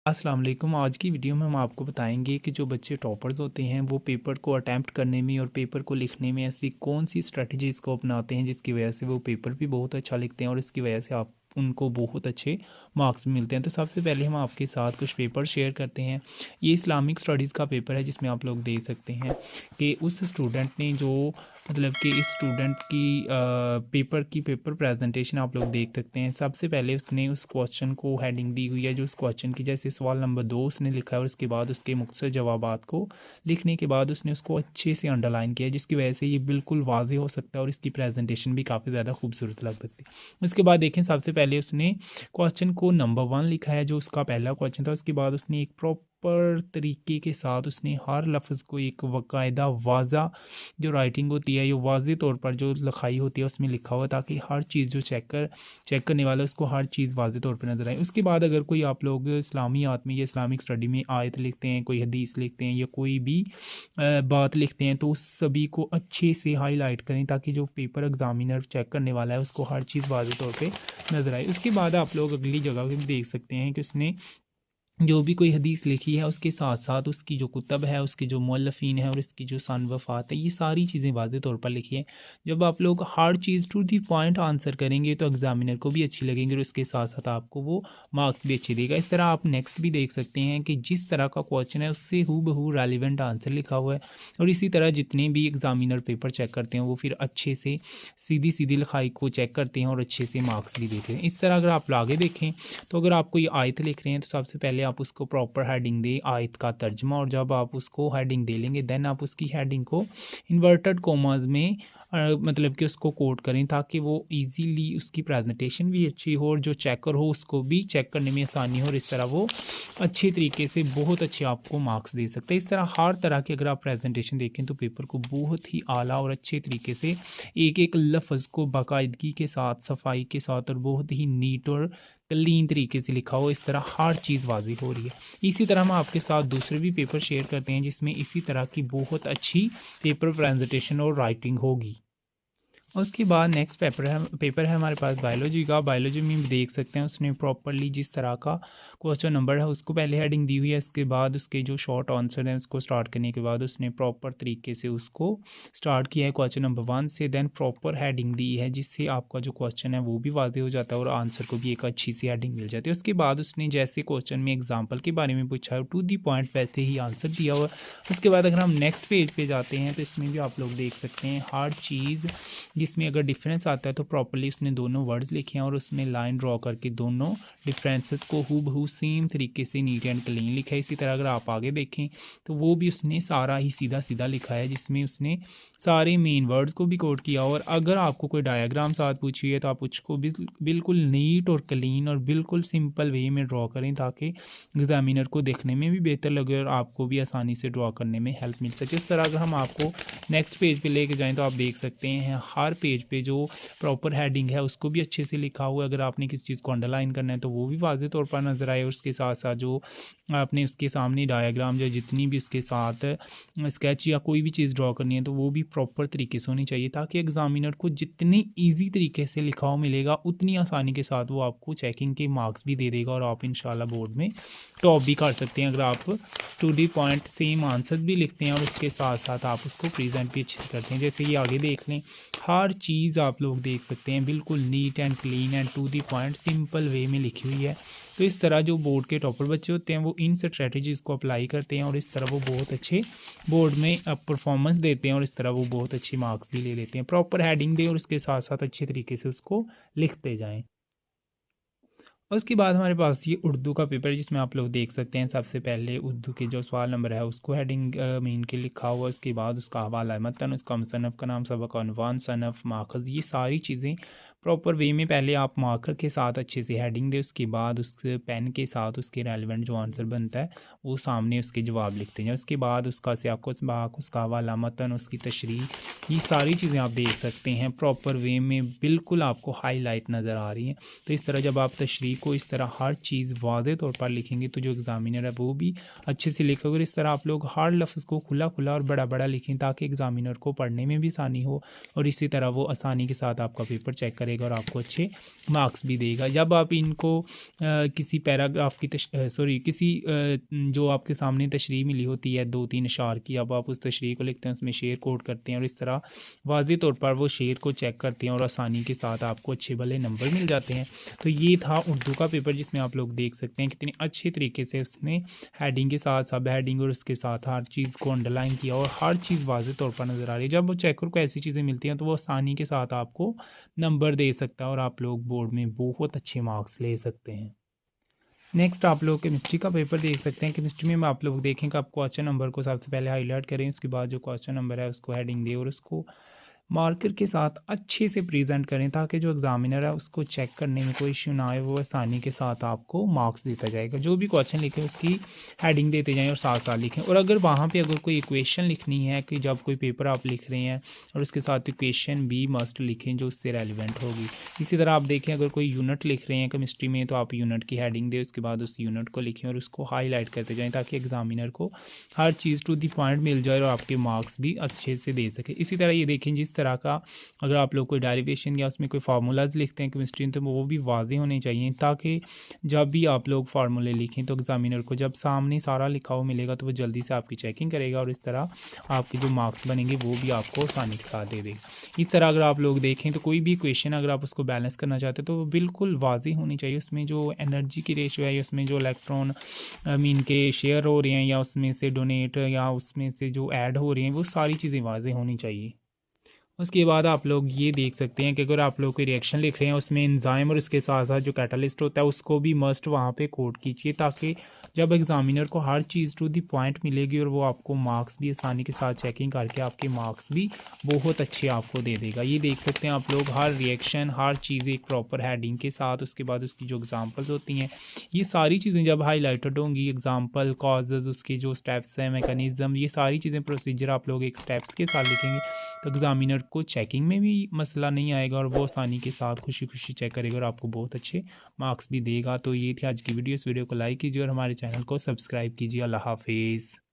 अस्सलाम वालेकुम। आज की वीडियो में हम आपको बताएंगे कि जो बच्चे टॉपर्स होते हैं वो पेपर को अटैम्प्ट करने में और पेपर को लिखने में ऐसी कौन सी स्ट्रेटजीज़ को अपनाते हैं जिसकी वजह से वो पेपर भी बहुत अच्छा लिखते हैं और इसकी वजह से आप उनको बहुत अच्छे मार्क्स मिलते हैं। तो सबसे पहले हम आपके साथ कुछ पेपर शेयर करते हैं। ये इस्लामिक स्टडीज़ का पेपर है जिसमें आप लोग देख सकते हैं कि उस स्टूडेंट ने जो मतलब कि इस स्टूडेंट की पेपर प्रेजेंटेशन आप लोग देख सकते हैं। सबसे पहले उसने उस क्वेश्चन को हेडिंग दी हुई है जो उस क्वेश्चन की, जैसे सवाल नंबर 2 उसने लिखा है और उसके बाद उसके मुख्तसर जवाबात को लिखने के बाद उसने उसको अच्छे से अंडरलाइन किया जिसकी वजह से ये बिल्कुल वाज़ेह हो सकता है और इसकी प्रेजेंटेशन भी काफ़ी ज़्यादा खूबसूरत लग सकती है। उसके बाद देखें, सबसे पहले उसने क्वेश्चन को नंबर 1 लिखा है जो उसका पहला क्वेश्चन था। उसके बाद उसने एक प्रॉपर तरीके के साथ उसने हर लफ्ज़ को एक बाकायदा वाज़ा जो राइटिंग होती है, ये वाज़े तौर पर जो लिखाई होती है उसमें लिखा हुआ, ताकि हर चीज़ जो चेक करने वाला है उसको हर चीज़ वाज़े तौर पर नज़र आए। उसके बाद अगर कोई आप लोग इस्लामियात में या इस्लामिक स्टडी में आयत लिखते हैं, कोई हदीस लिखते हैं या कोई भी बात लिखते हैं तो उस सभी को अच्छे से हाईलाइट करें ताकि जो पेपर एग्जामिनर चेक करने वाला है उसको हर चीज़ वाज़े तौर पे नज़र आए। उसके बाद आप लोग अगली जगह भी देख सकते हैं कि उसने जो भी कोई हदीस लिखी है उसके साथ साथ उसकी जो कुतब है, उसके जो मौलफ़ीन है और उसकी जो सन वफ़ात है, ये सारी चीज़ें वाज़े तौर पर लिखी हैं। जब आप लोग हर चीज़ टू दी पॉइंट आंसर करेंगे तो एग्ज़ामिनर को भी अच्छी लगेंगी और उसके साथ साथ आपको वो मार्क्स भी अच्छे देगा। इस तरह आप नेक्स्ट भी देख सकते हैं कि जिस तरह का क्वेश्चन है उससे हूबहू रेलिवेंट आंसर लिखा हुआ है और इसी तरह जितने भी एग्ज़ामिनर पेपर चेक करते हैं वो फिर अच्छे से सीधी सीधी लिखाई को चेक करते हैं और अच्छे से मार्क्स भी देते हैं। इस तरह अगर आप आगे देखें तो अगर आप कोई आयत लिख रहे हैं तो सबसे पहले आप उसको प्रॉपर हेडिंग दें, आयत का तर्जमा, और जब आप उसको हेडिंग दे लेंगे देन आप उसकी हेडिंग को इन्वर्टेड कोमास में मतलब कि उसको कोट करें ताकि वो इजीली उसकी प्रेजेंटेशन भी अच्छी हो और जो चेकर हो उसको भी चेक करने में आसानी हो और इस तरह वो अच्छे तरीके से बहुत अच्छे आपको मार्क्स दे सकते हैं। इस तरह हर तरह की अगर आप प्रेजेंटेशन देखें तो पेपर को बहुत ही आला और अच्छे तरीके से एक एक लफ्ज़ को बाकायदगी के साथ, सफाई के साथ और बहुत ही नीट और क्लीन तरीके से लिखा हो, इस तरह हर चीज़ वाज़ेह हो रही है। इसी तरह हम आपके साथ दूसरे भी पेपर शेयर करते हैं जिसमें इसी तरह की बहुत अच्छी पेपर प्रेजेंटेशन और राइटिंग होगी। उसके बाद नेक्स्ट पेपर है हमारे पास बायोलॉजी का। बायोलॉजी में भी देख सकते हैं उसने प्रॉपरली जिस तरह का क्वेश्चन नंबर है उसको पहले हेडिंग दी हुई है, इसके बाद उसके जो शॉर्ट आंसर हैं उसको स्टार्ट करने के बाद उसने प्रॉपर तरीके से उसको स्टार्ट किया है क्वेश्चन नंबर 1 से, देन प्रॉपर हेडिंग दी है जिससे आपका जो क्वेश्चन है वो भी वाज़ेह हो जाता है और आंसर को भी एक अच्छी सी हेडिंग मिल जाती है। उसके बाद उसने जैसे क्वेश्चन में एग्जाम्पल के बारे में पूछा है टू दी पॉइंट वैसे ही आंसर दिया हुआ। उसके बाद अगर हम नेक्स्ट पेज पे जाते हैं तो इसमें भी आप लोग देख सकते हैं हर चीज़ जिसमें अगर डिफरेंस आता है तो प्रॉपर्ली उसने दोनों वर्ड्स लिखे हैं और उसने लाइन ड्रॉ करके दोनों डिफरेंसेस को हूबहू सेम तरीके से नीट एंड क्लीन लिखा है। इसी तरह अगर आप आगे देखें तो वो भी उसने सारा ही सीधा सीधा लिखा है जिसमें उसने सारे मेन वर्ड्स को भी कोड किया। और अगर आपको कोई डायग्राम साथ पूछी है तो आप उसको बिल्कुल नीट और क्लीन और बिल्कुल सिंपल वे में ड्रॉ करें ताकि एग्जामिनर को देखने में भी बेहतर लगे और आपको भी आसानी से ड्रॉ करने में हेल्प मिल सके। इस तरह अगर हम आपको नेक्स्ट पेज पे लेके जाएं तो आप देख सकते हैं हर पेज पे जो प्रॉपर हेडिंग है उसको भी अच्छे से लिखा हुआ है। अगर आपने किसी चीज़ को अंडरलाइन करना है तो वो भी वाज़ेह तौर पर नज़र आए और उसके साथ साथ जो आपने उसके सामने डायग्राम या जितनी भी उसके साथ स्केच या कोई भी चीज़ ड्रॉ करनी है तो वो भी प्रॉपर तरीके से होनी चाहिए ताकि एग्जामिनर को जितनी ईजी तरीके से लिखा हुआ मिलेगा उतनी आसानी के साथ वो आपको चेकिंग के मार्क्स भी दे देगा और आप इंशाल्लाह बोर्ड में टॉप भी कर सकते हैं। अगर आप to the point same answer भी लिखते हैं और उसके साथ साथ आप उसको प्रेजेंट भी अच्छे करते हैं। जैसे ये आगे देख लें, हर चीज़ आप लोग देख सकते हैं बिल्कुल neat and clean and to the point simple way में लिखी हुई है। तो इस तरह जो बोर्ड के टॉपर बच्चे होते हैं वो इन स्ट्रेटजीज़ को अप्लाई करते हैं और इस तरह वो बहुत अच्छे बोर्ड में परफॉर्मेंस देते हैं और इस तरह वो बहुत अच्छे मार्क्स भी ले लेते हैं। प्रॉपर हेडिंग दें और उसके साथ साथ अच्छे तरीके से उसको लिखते जाएँ। और उसके बाद हमारे पास ये उर्दू का पेपर है जिसमें आप लोग देख सकते हैं सबसे पहले उर्दू के जो सवाल नंबर है उसको हेडिंग मीन के लिखा हुआ, उसके बाद उसका हवाला मतन, उसका मुसन्नफ़ का नाम, सबक अनवान, सनफ़, माखज़, ये सारी चीज़ें प्रॉपर वे में पहले आप मार्कर के साथ अच्छे से हेडिंग दें। उसके बाद उस पेन के साथ उसके रेलिवेंट जो आंसर बनता है वो सामने उसके जवाब लिखते हैं। उसके बाद उसका सियाक़ इसबाक़, उसका हवाला मतन, उसकी तशरीह, ये सारी चीज़ें आप देख सकते हैं प्रॉपर वे में बिल्कुल आपको हाईलाइट नज़र आ रही हैं। तो इस तरह जब आप तशरीह को इस तरह हर चीज़ वाज़ेह तौर पर लिखेंगे तो जो एग्ज़ामिनर है वो भी अच्छे से लिखेगा। और इस तरह आप लोग हर लफ्ज़ को खुला खुला और बड़ा बड़ा लिखें ताकि एग्ज़ामिनर को पढ़ने में भी आसानी हो और इसी तरह वो आसानी के साथ आपका पेपर चेक करेगा। जाएगा और आपको अच्छे मार्क्स भी देगा। जब आप इनको किसी पैराग्राफ की किसी जो आपके सामने तशरीह मिली होती है 2-3 अशार की, अब आप उस तशरीह को लिखते हैं, उसमें शेर कोड करते हैं और इस तरह वाज़ेह तौर पर वो शेर को चेक करते हैं और आसानी के साथ आपको अच्छे भले नंबर मिल जाते हैं। तो ये था उर्दू का पेपर, जिसमें आप लोग देख सकते हैं कितने अच्छे तरीके से उसने हेडिंग के साथ सब हेडिंग और उसके साथ हर चीज़ को अंडरलाइन किया और हर चीज़ वाज़ेह तौर पर नज़र आ रही है। जब वो चेकर को ऐसी चीज़ें मिलती हैं तो वो आसानी के साथ आपको नंबर दे सकता है और आप लोग बोर्ड में बहुत अच्छे मार्क्स ले सकते हैं। नेक्स्ट आप लोग केमिस्ट्री का पेपर देख सकते हैं। केमिस्ट्री में आप लोग देखें कि आप क्वेश्चन नंबर को सबसे पहले हाईलाइट करें, उसके बाद जो क्वेश्चन नंबर है उसको हेडिंग दें और उसको मार्कर के साथ अच्छे से प्रेजेंट करें ताकि जो एग्जामिनर है उसको चेक करने में कोई इशू ना आए, वो आसानी के साथ आपको मार्क्स देता जाएगा। जो भी क्वेश्चन लिखें उसकी हेडिंग देते जाएं और साथ साथ लिखें। और अगर वहाँ पे अगर कोई इक्वेशन लिखनी है कि जब कोई पेपर आप लिख रहे हैं और उसके साथ इक्वेशन भी मस्ट लिखें जो उससे रेलिवेंट होगी। इसी तरह आप देखें अगर कोई यूनिट लिख रहे हैं केमिस्ट्री में तो आप यूनिट की हेडिंग दें, उसके बाद उस यूनिट को लिखें और उसको हाईलाइट करते जाएँ ताकि एग्जामिनर को हर चीज़ टू दी पॉइंट मिल जाए और आपके मार्क्स भी अच्छे से दे सके। इसी तरह ये देखें जिस तरह का अगर आप लोग कोई डेरिवेशन या उसमें कोई फार्मूलाज लिखते हैं केमिस्ट्री में तो वो भी वाज़ेह होने चाहिए ताकि जब भी आप लोग फार्मूले लिखें तो एग्जामिनर को जब सामने सारा लिखा हुआ मिलेगा तो वो जल्दी से आपकी चेकिंग करेगा और इस तरह आपके जो मार्क्स बनेंगे वो भी आपको आसानी के साथ दे देगा। इस तरह अगर आप लोग देखें तो कोई भी इक्वेशन अगर आप उसको बैलेंस करना चाहते हैं तो वो बिल्कुल वाज़ेह होनी चाहिए। उसमें जो एनर्जी की रेशियो है या उसमें जो इलेक्ट्रॉन मीन के शेयर हो रहे हैं या उसमें से डोनेट या उसमें से जो ऐड हो रहे हैं वो सारी चीज़ें वाज़ेह होनी चाहिए। उसके बाद आप लोग ये देख सकते हैं कि अगर आप लोग कोई रिएक्शन लिख रहे हैं उसमें एंजाइम और उसके साथ साथ जो कैटलिस्ट होता है उसको भी मस्ट वहाँ पे कोड कीजिए ताकि जब एग्जामिनर को हर चीज़ टू दी पॉइंट मिलेगी और वो आपको मार्क्स भी आसानी के साथ चेकिंग करके आपके मार्क्स भी बहुत अच्छे आपको दे देगा। ये देख सकते हैं आप लोग हर रिएक्शन हर चीज़ एक प्रॉपर हेडिंग के साथ, उसके बाद उसकी जो एग्जाम्पल्स होती हैं ये सारी चीज़ें जब हाईलाइटेड होंगी, एग्जाम्पल कॉजेज़ उसके जो स्टेप्स हैं मैकेनिज़्म, ये सारी चीज़ें प्रोसीजर आप लोग एक स्टेप्स के साथ लिखेंगे तो एग्जामिनर को चेकिंग में भी मसला नहीं आएगा और वो आसानी के साथ खुशी खुशी चेक करेगा और आपको बहुत अच्छे मार्क्स भी देगा। तो ये थी आज की वीडियो। इस वीडियो को लाइक कीजिए और हमारे चैनल को सब्सक्राइब कीजिए। अल्लाह हाफिज़।